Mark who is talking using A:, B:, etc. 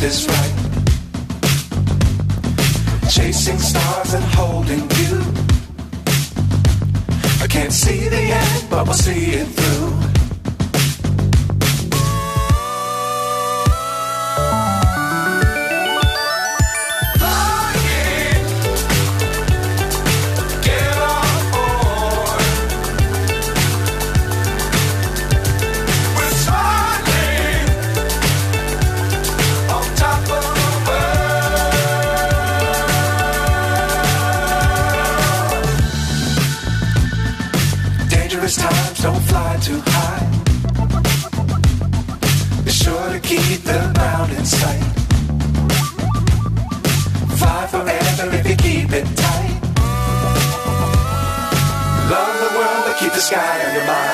A: is right. Chasing stars and holding you. I can't see the end, but we'll see it through. Times don't fly too high. Be sure to keep the ground in sight. Fly forever if you keep it tight. Love the world but keep the sky on your mind.